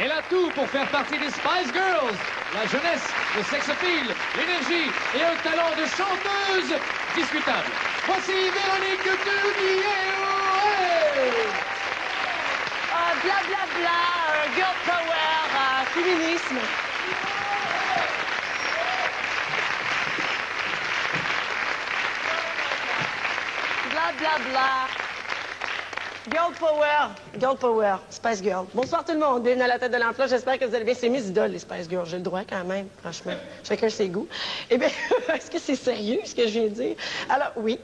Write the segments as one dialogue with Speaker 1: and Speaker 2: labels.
Speaker 1: Elle a tout pour faire partie des Spice Girls. La jeunesse, le sex-appeal, l'énergie et un talent de chanteuse discutable. Voici Véronique Cloutier.
Speaker 2: Blablabla, girl power, féminisme. Blablabla. Girl power, Spice Girl. Bonsoir tout le monde, bienvenue à la tête de l'emploi. J'espère que vous allez bien. C'est mes idoles, les Spice Girls. J'ai le droit quand même, franchement. Chacun ses goûts. Eh bien, est-ce que c'est sérieux ce que je viens de dire? Alors, oui.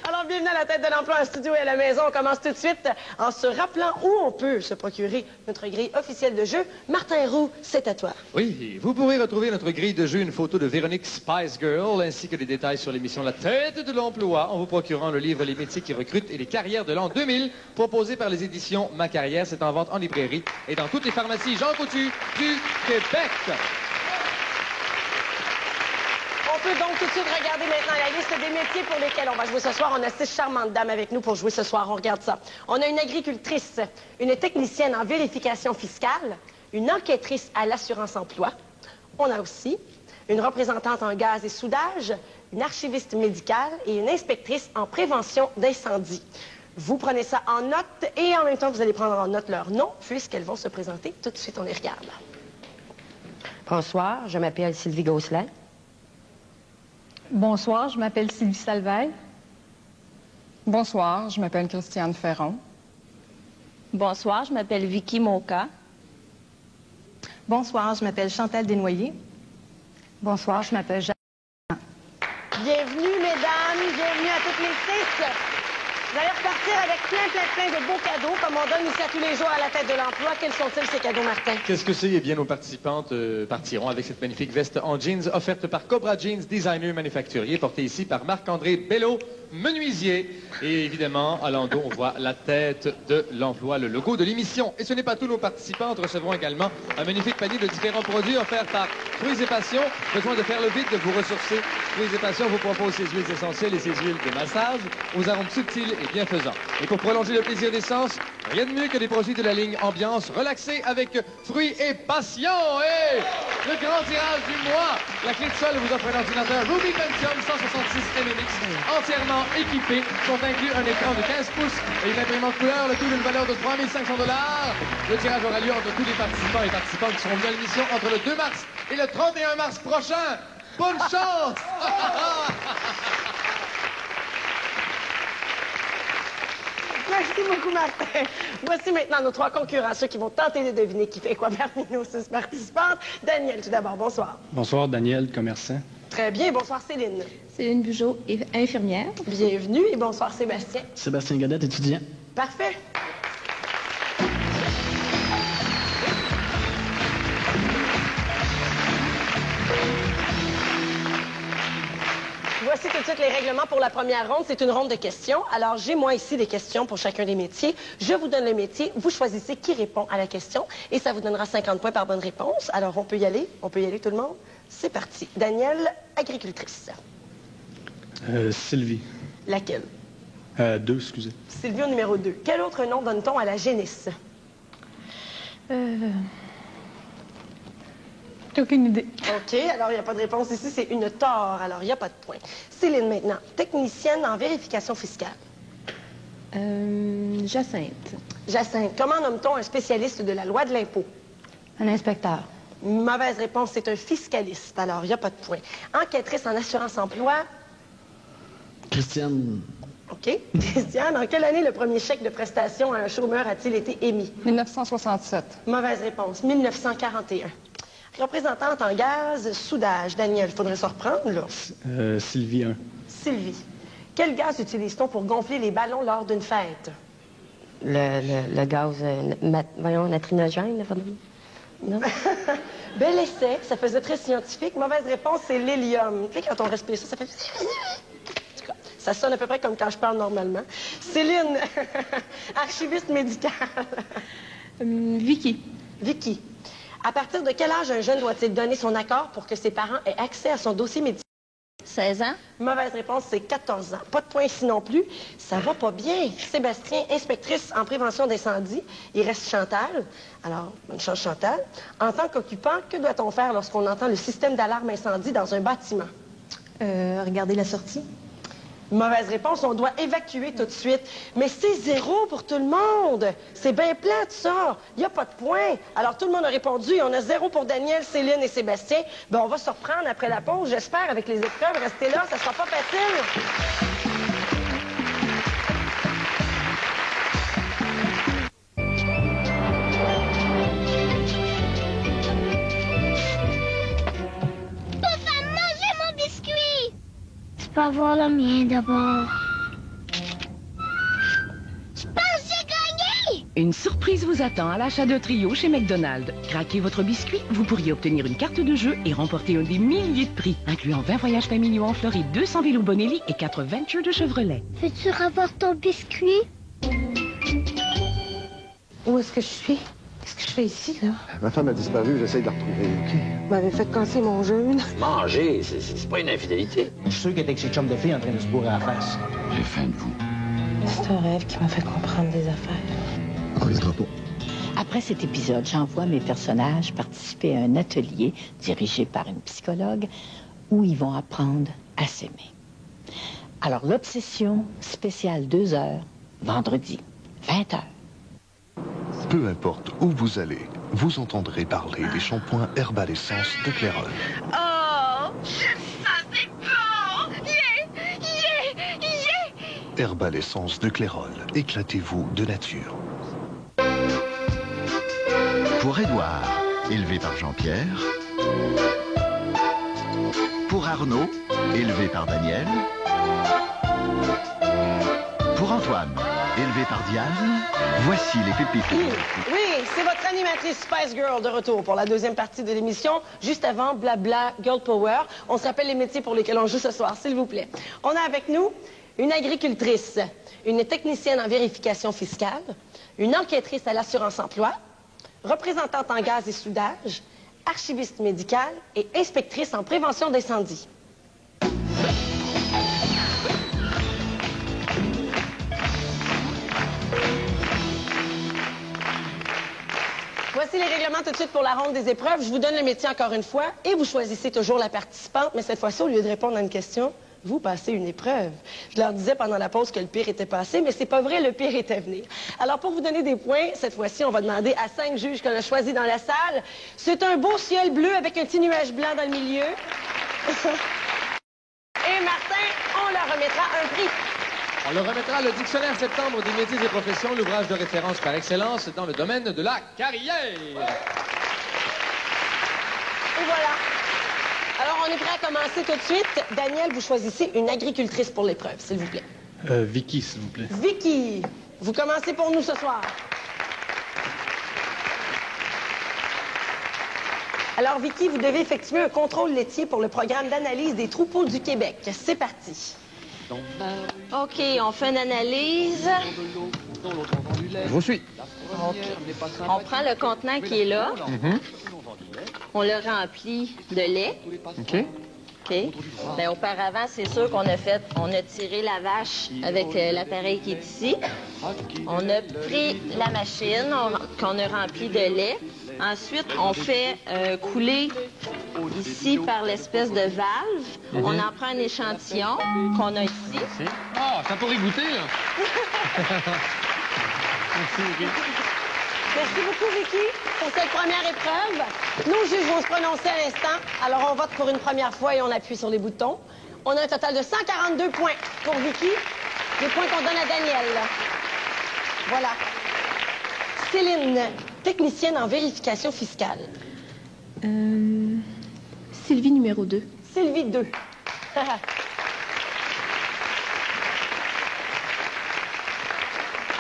Speaker 2: Alors, bienvenue à la tête de l'emploi, en studio et à la maison. On commence tout de suite en se rappelant où on peut se procurer notre grille officielle de jeu. Martin Roux, c'est à toi.
Speaker 1: Oui, vous pourrez retrouver notre grille de jeu, une photo de Véronique Spice Girl, ainsi que des détails sur l'émission La tête de l'emploi, en vous procurant le livre Les métiers qui recrutent et les carrières de l'an 2000, proposé par les éditions Ma Carrière. C'est en vente en librairie et dans toutes les pharmacies Jean Coutu du Québec.
Speaker 2: On peut donc tout de suite regarder maintenant la liste des métiers pour lesquels on va jouer ce soir. On a 6 charmantes dames avec nous pour jouer ce soir. On regarde ça. On a une agricultrice, une technicienne en vérification fiscale, une enquêtrice à l'assurance-emploi. On a aussi une représentante en gaz et soudage, une archiviste médicale et une inspectrice en prévention d'incendie. Vous prenez ça en note et en même temps, vous allez prendre en note leur nom puisqu'elles vont se présenter. Tout de suite, on les regarde.
Speaker 3: Bonsoir, je m'appelle Sylvie Gosselin.
Speaker 4: Bonsoir, je m'appelle Sylvie Salveille. Bonsoir, je m'appelle Christiane Ferron.
Speaker 5: Bonsoir, je m'appelle Vicky Moka.
Speaker 6: Bonsoir, je m'appelle Chantal Desnoyers.
Speaker 4: Bonsoir, je m'appelle Jacques.
Speaker 2: Bienvenue, mesdames, bienvenue à toutes les 6. Vous allez repartir avec plein de beaux cadeaux, comme on donne ici à tous les jours à la tête de l'emploi. Quels sont-ils, ces cadeaux, Martin?
Speaker 1: Qu'est-ce que c'est? Eh bien, nos participantes partiront avec cette magnifique veste en jeans offerte par Cobra Jeans, designer manufacturier, portée ici par Marc-André Bello, menuisier. Et évidemment, à l'endos, on voit la tête de l'emploi, le logo de l'émission. Et ce n'est pas tout, nos participantes recevront également un magnifique panier de différents produits offerts par Fruits et Passions. Besoin de faire le vide, de vous ressourcer. Fruits et Passions vous propose ses huiles essentielles et ses huiles de massage aux arômes subtils et bienfaisants. Et pour prolonger le plaisir des sens, rien de mieux que des produits de la ligne Ambiance relaxée avec Fruits et Passions. Et le grand tirage du mois, la clé de sol vous offre un ordinateur Ruby Pentium 166 MMX entièrement équipé. Sont inclus un écran de 15 pouces et une imprimante couleur, le tout d'une valeur de 3 500 $. Le tirage aura lieu entre tous les participants et participantes qui seront venus à l'émission entre le 2 mars et le 31 mars prochain. Bonne chance!
Speaker 2: Merci beaucoup, Martin. Voici maintenant nos 3 concurrents, ceux qui vont tenter de deviner qui fait quoi parmi nos 6 participantes. Daniel, tout d'abord, bonsoir.
Speaker 7: Bonsoir, Daniel, commerçant.
Speaker 2: Très bien, bonsoir Céline.
Speaker 5: Céline Bugeaud, infirmière.
Speaker 2: Bienvenue et bonsoir Sébastien.
Speaker 7: Sébastien Godette, étudiant.
Speaker 2: Parfait. Voici tout de suite les règlements pour la première ronde. C'est une ronde de questions. Alors, j'ai moi ici des questions pour chacun des métiers. Je vous donne le métier. Vous choisissez qui répond à la question et ça vous donnera 50 points par bonne réponse. Alors, on peut y aller? On peut y aller tout le monde? C'est parti. Daniel, agricultrice.
Speaker 7: Sylvie.
Speaker 2: Laquelle?
Speaker 7: 2, excusez.
Speaker 2: Sylvie au numéro 2. Quel autre nom donne-t-on à la génisse?
Speaker 4: Aucune idée.
Speaker 2: OK, alors il n'y a pas de réponse ici, c'est une tore, alors il n'y a pas de point. Céline, maintenant, technicienne en vérification fiscale.
Speaker 5: Jacinthe.
Speaker 2: Jacinthe, comment nomme-t-on un spécialiste de la loi de l'impôt?
Speaker 3: Un inspecteur.
Speaker 2: Mauvaise réponse, c'est un fiscaliste, alors il n'y a pas de point. Enquêtrice en assurance-emploi.
Speaker 7: Christiane.
Speaker 2: OK. Christiane, en quelle année le premier chèque de prestation à un chômeur a-t-il été émis?
Speaker 4: 1967.
Speaker 2: Mauvaise réponse, 1941. Représentante en gaz, soudage. Daniel, il faudrait se reprendre, là.
Speaker 7: Sylvie 1.
Speaker 2: Sylvie. Quel gaz utilise-t-on pour gonfler les ballons lors d'une fête?
Speaker 3: Le gaz, voyons, natrinogène, là, non?
Speaker 2: Bel essai, ça faisait très scientifique. Mauvaise réponse, c'est l'hélium. Tu sais, quand on respire ça, ça fait... Ça sonne à peu près comme quand je parle normalement. Céline, archiviste médicale.
Speaker 5: Vicky.
Speaker 2: Vicky. À partir de quel âge un jeune doit-il donner son accord pour que ses parents aient accès à son dossier médical?
Speaker 5: 16 ans.
Speaker 2: Mauvaise réponse, c'est 14 ans. Pas de point ici non plus. Ça va pas bien. Sébastien, inspectrice en prévention d'incendie. Il reste Chantal. Alors, bonne chance, Chantal. En tant qu'occupant, que doit-on faire lorsqu'on entend le système d'alarme incendie dans un bâtiment?
Speaker 6: Regardez la sortie.
Speaker 2: Mauvaise réponse, on doit évacuer tout de suite. Mais c'est 0 pour tout le monde. C'est bien plate, ça. Il n'y a pas de point. Alors, tout le monde a répondu. On a 0 pour Daniel, Céline et Sébastien. Ben, on va se reprendre après la pause, j'espère, avec les épreuves. Restez là, ça sera pas facile.
Speaker 8: Je peux avoir le mien d'abord. Je pense que j'ai gagné!
Speaker 9: Une surprise vous attend à l'achat de trio chez McDonald's. Craquez votre biscuit, vous pourriez obtenir une carte de jeu et remporter un des milliers de prix, incluant 20 voyages familiaux en Floride, 200 vélos Bonelli et 4 ventures de Chevrolet.
Speaker 8: Veux-tu avoir ton biscuit?
Speaker 3: Où est-ce que je suis? Qu'est-ce que je fais ici, là?
Speaker 10: Ma femme a disparu, j'essaie de la retrouver, OK?
Speaker 3: Vous m'avez fait casser mon jeûne.
Speaker 11: Manger, c'est pas une infidélité.
Speaker 12: Je suis sûr qu'elle était avec ses chums de filles en train de se bourrer à la face.
Speaker 11: J'ai faim de vous.
Speaker 3: C'est un rêve qui m'a fait comprendre des affaires.
Speaker 10: On reviendra pas.
Speaker 13: Après cet épisode, j'envoie mes personnages participer à un atelier dirigé par une psychologue où ils vont apprendre à s'aimer. Alors, l'obsession spéciale 2 heures, vendredi, 20 heures.
Speaker 14: Peu importe où vous allez, vous entendrez parler des shampoings Herbal Essence de Clairol.
Speaker 8: Oh! Ça, c'est bon! Yeah!
Speaker 14: Herbal Essence de Clairol, éclatez-vous de nature.
Speaker 15: Pour Édouard, élevé par Jean-Pierre. Pour Arnaud, élevé par Daniel. Pour Antoine, élevé par Diane. Voici les pépites.
Speaker 2: Oui, c'est votre animatrice Spice Girl de retour pour la deuxième partie de l'émission. Juste avant, Blabla Girl Power. On se rappelle les métiers pour lesquels on joue ce soir, s'il vous plaît. On a avec nous une agricultrice, une technicienne en vérification fiscale, une enquêtrice à l'assurance-emploi, représentante en gaz et soudage, archiviste médicale et inspectrice en prévention d'incendie. Voici les règlements tout de suite pour la ronde des épreuves. Je vous donne le métier encore une fois et vous choisissez toujours la participante. Mais cette fois-ci, au lieu de répondre à une question, vous passez une épreuve. Je leur disais pendant la pause que le pire était passé, mais c'est pas vrai, le pire est à venir. Alors, pour vous donner des points, cette fois-ci, on va demander à 5 juges qu'on a choisis dans la salle. C'est un beau ciel bleu avec un petit nuage blanc dans le milieu. Et Martin, on leur remettra un prix.
Speaker 1: On leur remettra le dictionnaire septembre des métiers et professions, l'ouvrage de référence par excellence dans le domaine de la carrière.
Speaker 2: Et voilà. Alors, on est prêt à commencer tout de suite. Daniel, vous choisissez une agricultrice pour l'épreuve, s'il vous plaît.
Speaker 7: Vicky, s'il vous plaît.
Speaker 2: Vicky, vous commencez pour nous ce soir. Alors, Vicky, vous devez effectuer un contrôle laitier pour le programme d'analyse des troupeaux du Québec. C'est parti.
Speaker 5: OK, on fait une analyse.
Speaker 1: Je vous suis.
Speaker 5: On prend le contenant qui est là. On le remplit de lait.
Speaker 1: OK.
Speaker 5: OK. Bien, auparavant, c'est sûr qu'on a tiré la vache avec l'appareil qui est ici. On a pris la machine qu'on a remplie de lait. Ensuite, on fait couler ici par l'espèce de valve. On en prend un échantillon qu'on a ici.
Speaker 1: Ah, ça pourrait goûter, là. Merci, Vicky.
Speaker 2: Merci beaucoup, Vicky, pour cette première épreuve. Nos juges vont se prononcer à l'instant. Alors, on vote pour une première fois et on appuie sur les boutons. On a un total de 142 points pour Vicky. Les points qu'on donne à Daniel. Voilà. Céline, technicienne en vérification fiscale.
Speaker 6: Sylvie, numéro 2.
Speaker 2: Sylvie 2.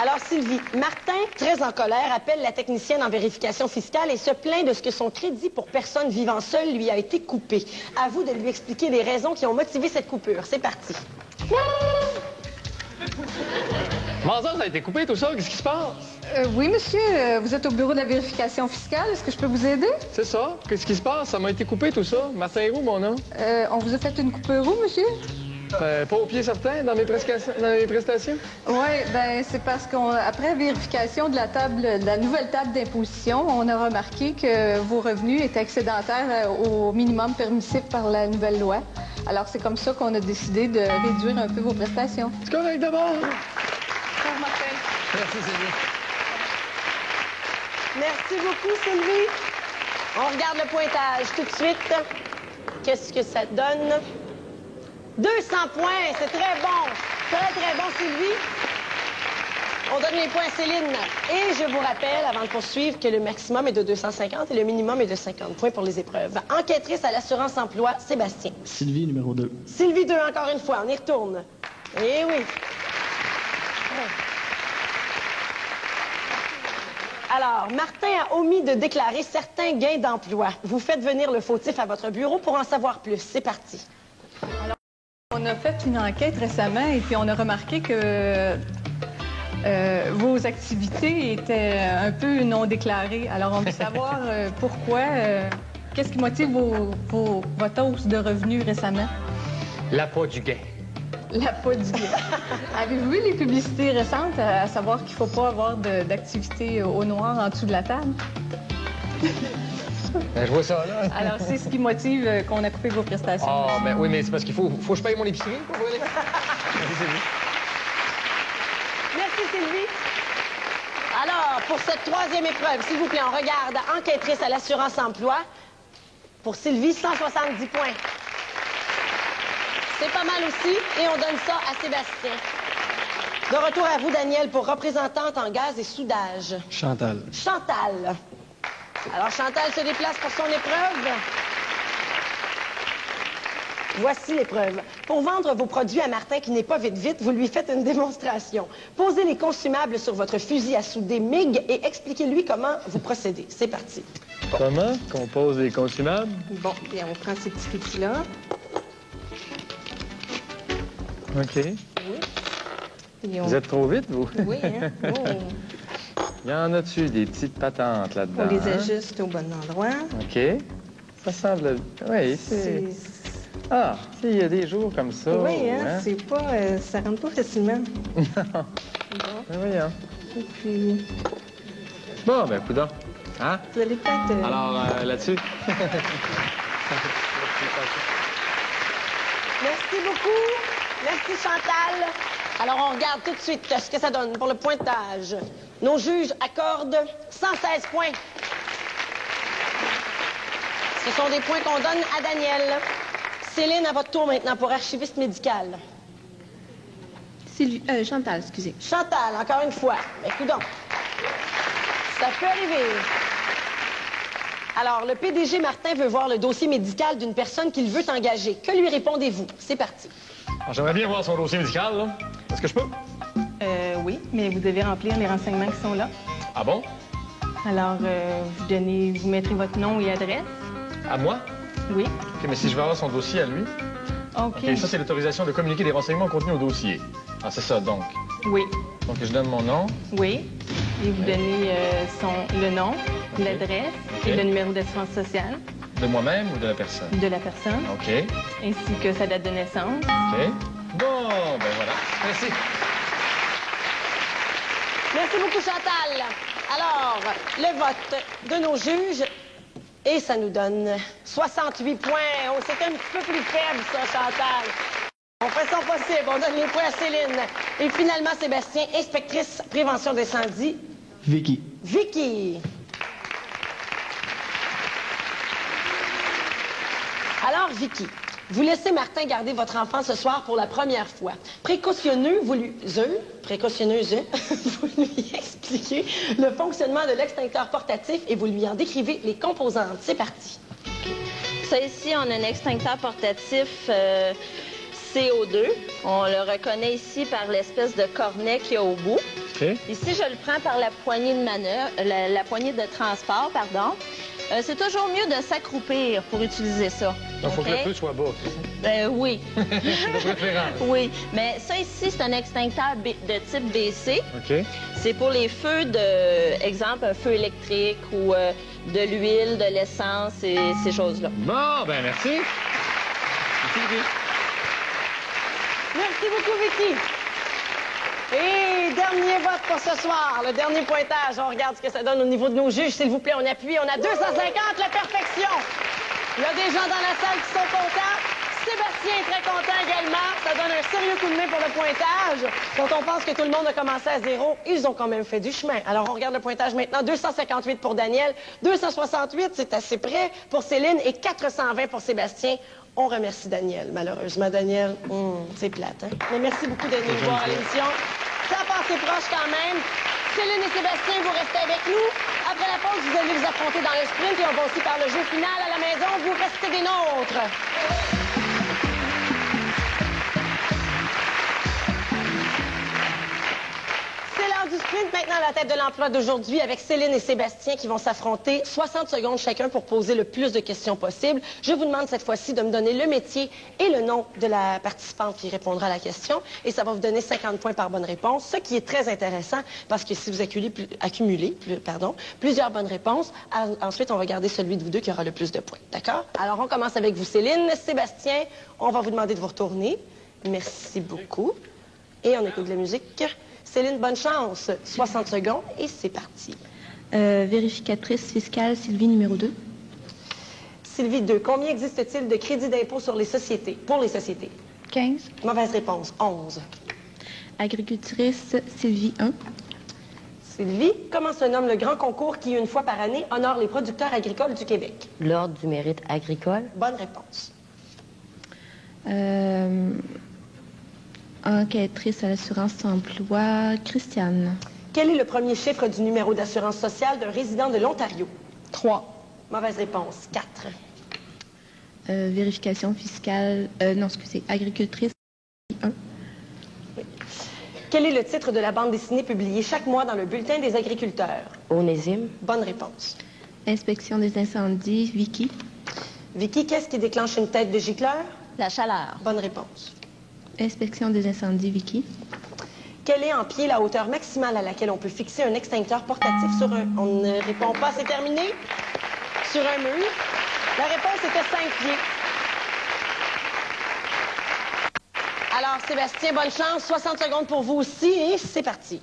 Speaker 2: Alors, Sylvie, Martin, très en colère, appelle la technicienne en vérification fiscale et se plaint de ce que son crédit pour personne vivant seule lui a été coupé. À vous de lui expliquer les raisons qui ont motivé cette coupure. C'est parti.
Speaker 1: Comment ça a été coupé tout ça? Qu'est-ce qui se passe?
Speaker 4: Oui, monsieur, vous êtes au bureau de la vérification fiscale. Est-ce que je peux vous aider?
Speaker 1: C'est ça. Qu'est-ce qui se passe? Ça m'a été coupé tout ça. Martin Héroux, mon nom.
Speaker 4: On vous a fait une coupure où, monsieur?
Speaker 1: Pas au pied certain dans mes prestations?
Speaker 4: Oui, ben c'est parce qu'après vérification de la nouvelle table d'imposition, on a remarqué que vos revenus étaient excédentaires au minimum permissif par la nouvelle loi. Alors c'est comme ça qu'on a décidé de réduire un peu vos prestations.
Speaker 1: C'est correct d'abord.
Speaker 4: Bonjour, Martin.
Speaker 1: Merci, Sylvie.
Speaker 2: Merci beaucoup, Sylvie. On regarde le pointage tout de suite. Qu'est-ce que ça donne? 200 points, c'est très bon. Très, très bon, Sylvie. On donne les points à Céline. Et je vous rappelle, avant de poursuivre, que le maximum est de 250 et le minimum est de 50 points pour les épreuves. Enquêtrice à l'assurance-emploi, Sébastien.
Speaker 7: Sylvie, numéro 2.
Speaker 2: Sylvie 2, encore une fois. On y retourne. Eh oui. Alors, Martin a omis de déclarer certains gains d'emploi. Vous faites venir le fautif à votre bureau pour en savoir plus. C'est parti.
Speaker 4: Alors, on a fait une enquête récemment et puis on a remarqué que vos activités étaient un peu non déclarées. Alors, on veut savoir pourquoi. Qu'est-ce qui motive votre hausse de revenus récemment?
Speaker 1: L'appât du gain.
Speaker 4: L'appât du gain. Avez-vous vu les publicités récentes à savoir qu'il ne faut pas avoir d'activité au noir en dessous de la table?
Speaker 1: Ben, je vois ça, là.
Speaker 4: Alors, c'est ce qui motive qu'on a coupé vos prestations.
Speaker 1: Ah, ben oui, mais c'est parce qu'il faut que je paye mon épicerie pour vous aller. Merci, Sylvie.
Speaker 2: Merci, Sylvie. Alors, pour cette troisième épreuve, s'il vous plaît, on regarde enquêtrice à l'assurance-emploi. Pour Sylvie, 170 points. C'est pas mal aussi, et on donne ça à Sébastien. De retour à vous, Daniel, pour représentante en gaz et soudage.
Speaker 7: Chantal.
Speaker 2: Chantal. Alors, Chantal se déplace pour son épreuve. Voici l'épreuve. Pour vendre vos produits à Martin qui n'est pas vite, vous lui faites une démonstration. Posez les consumables sur votre fusil à souder MIG et expliquez-lui comment vous procédez. C'est parti.
Speaker 1: Comment qu'on pose les consumables?
Speaker 2: Bon, bien, on prend ces petits outils-là.
Speaker 1: OK.
Speaker 2: Oui.
Speaker 1: Vous êtes trop vite, vous?
Speaker 2: Oui, hein? Oh.
Speaker 1: Il y en a-tu des petites patentes là-dedans?
Speaker 2: On les ajuste au bon endroit.
Speaker 1: OK. Ça semble... Oui, c'est... Ah, il y a des jours comme ça.
Speaker 2: Oui, hein?
Speaker 1: Hein?
Speaker 2: C'est pas... ça rentre pas facilement.
Speaker 1: Non.
Speaker 2: Bon.
Speaker 1: Ben voyons.
Speaker 2: Et puis...
Speaker 1: Bon, ben, coudonc. Hein?
Speaker 2: Vous allez peut-être...
Speaker 1: Alors, là-dessus...
Speaker 2: Merci beaucoup. Merci, Chantal. Alors, on regarde tout de suite ce que ça donne pour le pointage. Nos juges accordent 116 points. Ce sont des points qu'on donne à Daniel. Céline, à votre tour maintenant pour archiviste médical.
Speaker 6: Chantal, excusez.
Speaker 2: Chantal, encore une fois. Écoutons. Ça peut arriver. Alors, le PDG Martin veut voir le dossier médical d'une personne qu'il veut engager. Que lui répondez-vous? C'est parti.
Speaker 1: J'aimerais bien voir son dossier médical, là. Est-ce que je peux?
Speaker 6: Oui, mais vous devez remplir les renseignements qui sont là.
Speaker 1: Ah bon?
Speaker 6: Alors, vous mettrez votre nom et adresse.
Speaker 1: À moi?
Speaker 6: Oui.
Speaker 1: OK, mais si je veux avoir son dossier à lui?
Speaker 6: OK.
Speaker 1: OK, ça, c'est l'autorisation de communiquer des renseignements contenus au dossier. Ah, c'est ça, donc.
Speaker 6: Oui.
Speaker 1: Donc, je donne mon nom.
Speaker 6: Oui. Et vous donnez le nom, l'adresse et le numéro d'assurance sociale.
Speaker 1: De moi-même ou de la personne?
Speaker 6: De la personne.
Speaker 1: OK.
Speaker 6: Ainsi que sa date de naissance.
Speaker 1: OK. Bon, ben voilà. Merci.
Speaker 2: Merci beaucoup, Chantal. Alors, le vote de nos juges, et ça nous donne 68 points. Oh, c'est un petit peu plus faible, ça, Chantal. On fait son possible, on donne les points à Céline. Et finalement, Sébastien, inspectrice prévention d'incendie.
Speaker 7: Vicky.
Speaker 2: Vicky. Alors, Vicky, vous laissez Martin garder votre enfant ce soir pour la première fois. Précautionneuse, vous lui expliquez le fonctionnement de l'extincteur portatif et vous lui en décrivez les composantes. C'est parti.
Speaker 5: Ça ici, on a un extincteur portatif CO2. On le reconnaît ici par l'espèce de cornet qu'il y a au bout.
Speaker 1: Okay.
Speaker 5: Ici, je le prends par la poignée de manœuvre, la poignée de transport, pardon. C'est toujours mieux de s'accroupir pour utiliser ça.
Speaker 1: Il faut que le feu soit bas, c'est ça?
Speaker 5: Oui.
Speaker 1: De préférence.
Speaker 5: Oui, mais ça ici, c'est un extincteur de type BC.
Speaker 1: OK.
Speaker 5: C'est pour les feux de, exemple, un feu électrique ou de l'huile, de l'essence et ces choses-là.
Speaker 1: Bon, ben merci. Merci.
Speaker 2: Merci beaucoup, Vicky. Et dernier vote pour ce soir, le dernier pointage. On regarde ce que ça donne au niveau de nos juges, s'il vous plaît. On appuie, on a 250, la perfection. Il y a des gens dans la salle qui sont contents. Sébastien est très content également. Ça donne un sérieux coup de main pour le pointage. Quand on pense que tout le monde a commencé à zéro, ils ont quand même fait du chemin. Alors, on regarde le pointage maintenant. 258 pour Daniel, 268, c'est assez près pour Céline et 420 pour Sébastien. On remercie Daniel, malheureusement. Daniel, c'est plate, hein? Mais merci beaucoup d'être venu voir à l'émission. Ça a passé proche quand même. Céline et Sébastien, vous restez avec nous. Après la pause, vous allez vous affronter dans le sprint et on va aussi par le jeu final à la maison. Vous restez des nôtres. C'est l'heure du sprint maintenant à la tête de l'emploi d'aujourd'hui avec Céline et Sébastien qui vont s'affronter 60 secondes chacun pour poser le plus de questions possible. Je vous demande cette fois-ci de me donner le métier et le nom de la participante qui répondra à la question et ça va vous donner 50 points par bonne réponse, ce qui est très intéressant parce que si vous accumulez plusieurs bonnes réponses, ensuite on va garder celui de vous deux qui aura le plus de points. D'accord? Alors on commence avec vous Céline. Sébastien, on va vous demander de vous retourner. Merci beaucoup. Et on écoute de la musique. Céline, bonne chance. 60 secondes et c'est parti.
Speaker 6: Vérificatrice fiscale, Sylvie, numéro 2.
Speaker 2: Sylvie 2. Combien existe-t-il de crédits d'impôt sur les sociétés, pour les sociétés?
Speaker 6: 15.
Speaker 2: Mauvaise réponse. 11.
Speaker 6: Agricultrice, Sylvie 1.
Speaker 2: Sylvie, comment se nomme le grand concours qui, une fois par année, honore les producteurs agricoles du Québec?
Speaker 3: L'Ordre du mérite agricole.
Speaker 2: Bonne réponse.
Speaker 6: Enquêtrice à l'assurance-emploi, Christiane.
Speaker 2: Quel est le premier chiffre du numéro d'assurance sociale d'un résident de l'Ontario?
Speaker 6: 3.
Speaker 2: Mauvaise réponse. 4.
Speaker 6: Vérification fiscale, agricultrice, 1.
Speaker 2: Oui. Quel est le titre de la bande dessinée publiée chaque mois dans le Bulletin des agriculteurs?
Speaker 3: Onésime.
Speaker 2: Bonne réponse.
Speaker 6: Inspection des incendies, Vicky.
Speaker 2: Vicky, qu'est-ce qui déclenche une tête de gicleur?
Speaker 5: La chaleur.
Speaker 2: Bonne réponse.
Speaker 6: Inspection des incendies, Vicky.
Speaker 2: Quelle est en pied la hauteur maximale à laquelle on peut fixer un extincteur portatif sur un... On ne répond pas, c'est terminé. Sur un mur. La réponse était 5 pieds. Alors, Sébastien, bonne chance. 60 secondes pour vous aussi et c'est parti.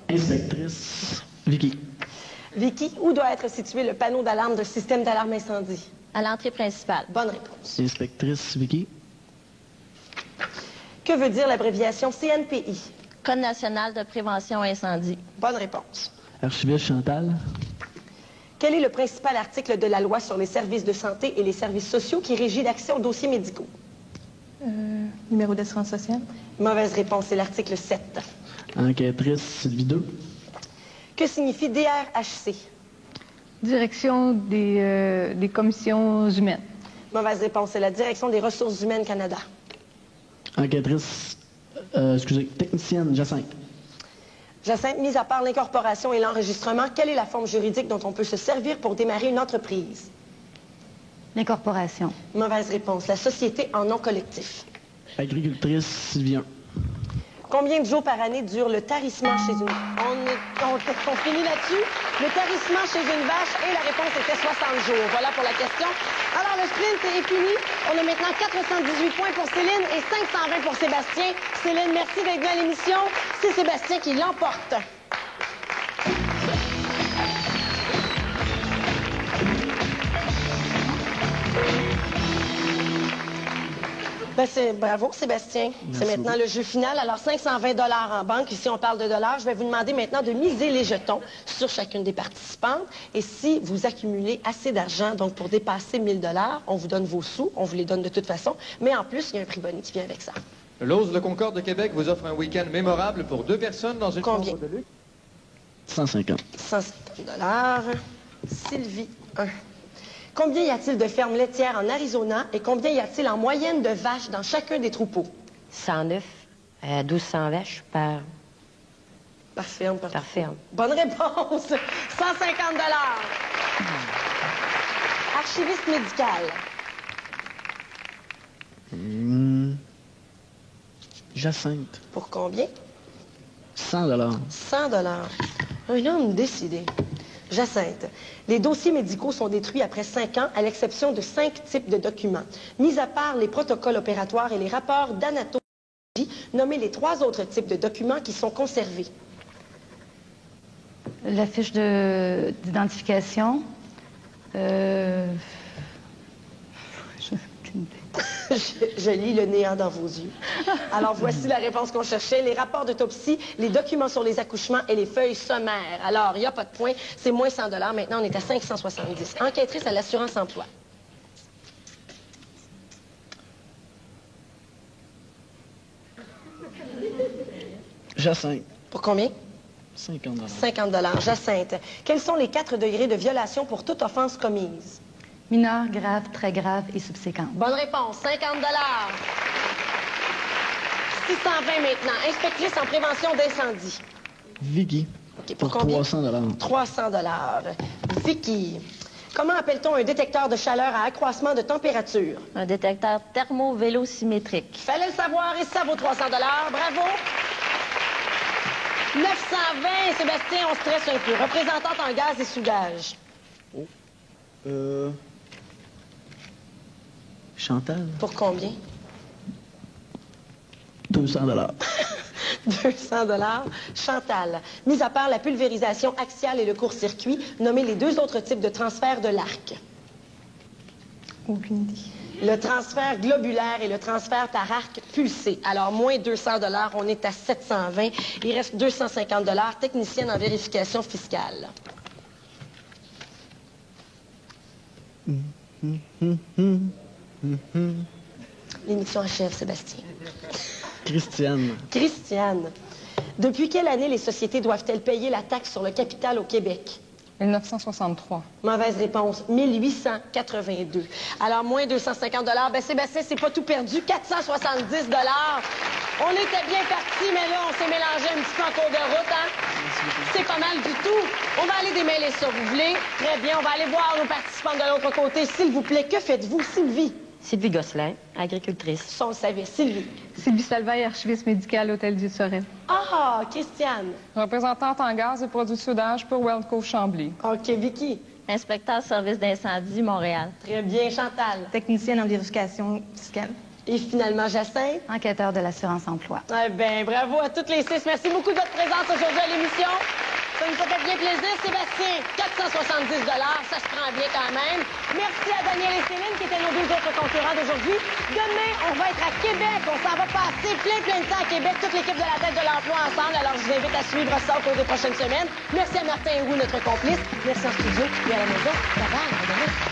Speaker 7: Inspectrice, Vicky.
Speaker 2: Vicky, où doit être situé le panneau d'alarme d'un système d'alarme incendie?
Speaker 5: À l'entrée principale.
Speaker 2: Bonne réponse.
Speaker 7: Inspectrice, Vicky.
Speaker 2: Que veut dire l'abréviation CNPI?
Speaker 5: Code national de prévention incendie.
Speaker 2: Bonne réponse.
Speaker 7: Archiviste Chantal.
Speaker 2: Quel est le principal article de la loi sur les services de santé et les services sociaux qui régit l'accès aux dossiers médicaux?
Speaker 6: Numéro d'assurance sociale.
Speaker 2: Mauvaise réponse, c'est l'article 7.
Speaker 7: Enquêtrice, Sylvie 2.
Speaker 2: Que signifie DRHC?
Speaker 6: Direction des commissions humaines.
Speaker 2: Mauvaise réponse, c'est la Direction des ressources humaines Canada.
Speaker 7: Enquêtrice, technicienne, Jacinthe.
Speaker 2: Jacinthe, mis à part l'incorporation et l'enregistrement, quelle est la forme juridique dont on peut se servir pour démarrer une entreprise?
Speaker 3: L'incorporation.
Speaker 2: Mauvaise réponse, la société en nom collectif.
Speaker 7: Agricultrice, Sylvie 1.
Speaker 2: Combien de jours par année dure le tarissement chez une... On finit là-dessus. Le tarissement chez une vache et la réponse était 60 jours. Voilà pour la question. Alors, le sprint est fini. On a maintenant 418 points pour Céline et 520 pour Sébastien. Céline, merci d'être venue à l'émission. C'est Sébastien qui l'emporte. Bravo, Sébastien. C'est maintenant le jeu final. Alors, 520 $ en banque. Ici, on parle de dollars. Je vais vous demander maintenant de miser les jetons sur chacune des participantes. Et si vous accumulez assez d'argent, donc pour dépasser 1000 $, on vous donne vos sous. On vous les donne de toute façon. Mais en plus, il y a un prix boni qui vient avec ça.
Speaker 1: L'Ose Le Concorde de Québec vous offre un week-end mémorable pour 2 personnes dans une chambre de luxe.
Speaker 7: 150.
Speaker 2: 150 $. Sylvie 1. Combien y a-t-il de fermes laitières en Arizona et combien y a-t-il en moyenne de vaches dans chacun des troupeaux?
Speaker 3: 109 à 1200 vaches par
Speaker 2: ferme.
Speaker 3: Par ferme.
Speaker 2: Bonne réponse. 150 $. Archiviste médical.
Speaker 7: Jacinthe.
Speaker 2: Pour combien?
Speaker 7: 100
Speaker 2: 100 $. Un homme décidé. Jacinthe. Les dossiers médicaux sont détruits après 5 ans, à l'exception de 5 types de documents. Mis à part les protocoles opératoires et les rapports d'anatomie, nommez les 3 autres types de documents qui sont conservés.
Speaker 16: La fiche d'identification.
Speaker 2: Je lis le néant dans vos yeux. Alors, voici la réponse qu'on cherchait. Les rapports d'autopsie, les documents sur les accouchements et les feuilles sommaires. Alors, il n'y a pas de point. C'est moins 100 $. Maintenant, on est à 570. Enquêtrice à l'assurance emploi.
Speaker 7: Jacinthe.
Speaker 2: Pour combien?
Speaker 7: 50 $.
Speaker 2: 50 $. Jacinthe. Quels sont les 4 degrés de violation pour toute offense commise?
Speaker 16: Mineur, grave, très grave et subséquent.
Speaker 2: Bonne réponse. 50 $. 620 maintenant. Inspectrice en prévention d'incendie.
Speaker 7: Vicky.
Speaker 2: OK, pour
Speaker 7: Pour
Speaker 2: combien?
Speaker 7: 300 $.
Speaker 2: 300 $. Vicky. Comment appelle-t-on un détecteur de chaleur à accroissement de température?
Speaker 5: Un détecteur thermo-vélo-symétrique.
Speaker 2: Fallait le savoir et ça vaut 300 $. Bravo. 920, Sébastien, on stresse un peu. Représentante en gaz et soudage.
Speaker 7: Chantal.
Speaker 2: Pour combien?
Speaker 7: 200 $.
Speaker 2: 200 $. Chantal. Mis à part la pulvérisation axiale et le court-circuit, nommez les 2 autres types de transfert de l'arc.
Speaker 4: Aucune idée.
Speaker 2: Le transfert globulaire et le transfert par arc pulsé. Alors, moins 200 $, on est à 720. Il reste 250 $. Technicienne en vérification fiscale. L'émission achève, Sébastien.
Speaker 7: Christiane.
Speaker 2: Christiane. Depuis quelle année les sociétés doivent-elles payer la taxe sur le capital au Québec?
Speaker 4: 1963.
Speaker 2: Mauvaise réponse. 1882. Alors, moins 250 $. Ben, Sébastien, c'est pas tout perdu. 470 $. On était bien parti, mais là, on s'est mélangé un petit peu en cours de route, hein? C'est pas mal du tout. On va aller démêler ça, vous voulez? Très bien. On va aller voir nos participants de l'autre côté. S'il vous plaît, que faites-vous, Sylvie?
Speaker 3: Sylvie Gosselin, agricultrice.
Speaker 2: Ça, on le savait. Sylvie.
Speaker 4: Sylvie Salvaille, archiviste médical, Hôtel Dieu de Sorel.
Speaker 2: Ah, Christiane.
Speaker 4: Représentante en gaz et produits de soudage pour Wellco Chambly.
Speaker 2: OK, Vicky.
Speaker 5: Inspecteur service d'incendie, Montréal.
Speaker 2: Très bien, Chantal.
Speaker 6: Technicienne en vérification fiscale.
Speaker 2: Et finalement, Jacinthe.
Speaker 16: Enquêteur de l'assurance emploi.
Speaker 2: Eh bien, bravo à toutes les 6. Merci beaucoup de votre présence aujourd'hui à l'émission. Ça nous fait bien plaisir. Sébastien, 470 $, ça se prend bien quand même. Merci à Daniel et Céline qui étaient nos 2 autres concurrents d'aujourd'hui. Demain, on va être à Québec. On s'en va passer plein de temps à Québec. Toute l'équipe de la tête de l'emploi ensemble. Alors, je vous invite à suivre ça au cours des prochaines semaines. Merci à Martin Roux, notre complice. Merci en studio et à la maison. Bye bye. À demain.